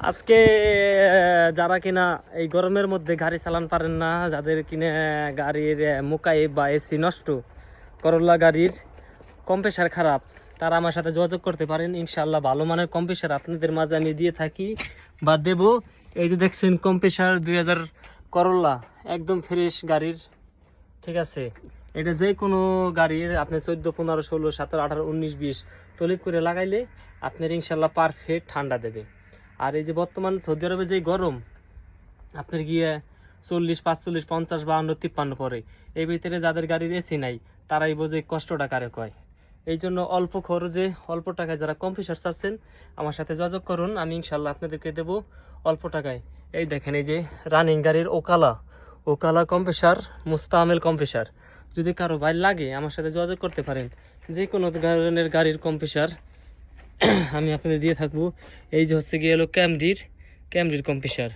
আজকে যারা কিনা এই গরমের মধ্যে গাড়ি চালান পারেন না, যাদের কিনা গাড়ির মুকাই বা এসি নষ্ট, করোলা গাড়ির কম্প্রেসার খারাপ, তারা আমার সাথে যোগাযোগ করতে পারেন। ইনশাআল্লাহ ভালো মানের কম্প্রেসার আপনাদের মাঝে আমি দিয়ে থাকি বা দেব। এই যে দেখছেন কম্প্রেসার 2000 করোলা, একদম ফ্রেশ গাড়ির, ঠিক আছে। এটা যে কোনো গাড়ির আপনি 14, 15, 16, 17, 18, 19, 20 তলিপ করে লাগাইলে আপনার ইনশাল্লাহ পারফেক্ট ঠান্ডা দেবে। আর এই যে বর্তমান সৌদি আরবে যে গরম, আপনার গিয়ে 40, 45, 50, 52, 53 পরে, এই ভিতরে যাদের গাড়ির এসি নাই তারাই বোঝে কষ্টটা কারে কয়। এই জন্য অল্প খরচে অল্প টাকায় যারা কম্প্রেসার চাচ্ছেন আমার সাথে যোগাযোগ করুন, আমি ইনশাল্লাহ আপনাদেরকে দেবো অল্প টাকায়। এই দেখেন, এই যে রানিং গাড়ির ওকালা কম্প্রেসার, মুস্তামেল কম্প্রেসার। যদি কারো ভাই লাগে আমার সাথে যোগাযোগ করতে পারেন। যে কোনো ধরনের গাড়ির কম্প্রেসার আমি আপনাদের দিয়ে থাকবো। এই যে হচ্ছে গিয়ে হলো ক্যামরির কম্প্রেসার,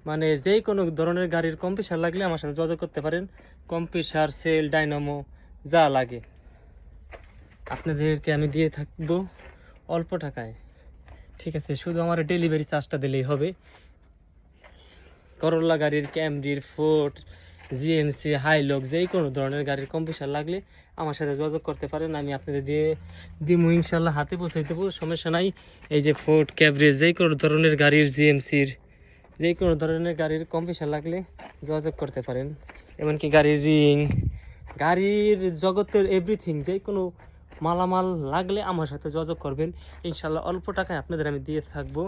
মানে যে কোনো ধরনের গাড়ির কম্প্রেসার লাগলে আমার সাথে যোগাযোগ করতে পারেন। কম্প্রেসার, সেল, ডাইনামো যা লাগে আপনাদেরকে আমি দিয়ে থাকবো অল্প টাকায়, ঠিক আছে। শুধু আমার ডেলিভারি চার্জটা দিলেই হবে। করোলা গাড়ির, ক্যামরির, ফোর্ড, জিএমসি, হাইলক যেই কোনো ধরনের গাড়ির কম্প্রেসার লাগলে আমার সাথে যোগাযোগ করতে পারেন। আমি আপনাদের দিয়ে দিমু ইনশাল্লাহ, হাতে পৌঁছে দেবো, সমস্যা নাই। এই যে ফোর্ড, ক্যাবরেজ যেই কোনো ধরনের গাড়ির, জিএমসির যেই কোনো ধরনের গাড়ির কম্প্রেসার লাগলে যোগাযোগ করতে পারেন। এমনকি গাড়ির রিং, গাড়ির জগতের এভরিথিং, যে কোনো মালামাল লাগলে আমার সাথে যোগাযোগ করবেন। ইনশাল্লাহ অল্প টাকায় আপনাদের আমি দিয়ে থাকবো।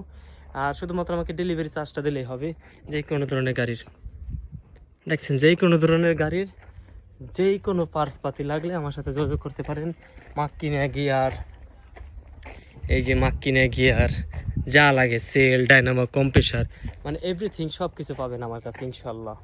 আর শুধুমাত্র আমাকে ডেলিভারি চার্জটা দিলেই হবে। যে কোনো ধরনের গাড়ির, দেখছেন, যেই কোনো ধরনের গাড়ির যেই কোনো পার্টসপাতি লাগলে আমার সাথে যোগাযোগ করতে পারেন। মাক্কিনে গিয়ার, এই যে মাক্কিনে গিয়ার যা লাগে, সেল, ডাইনামো, কম্প্রেসার, মানে এভরিথিং সব কিছু পাবেন আমার কাছে ইনশাল্লাহ।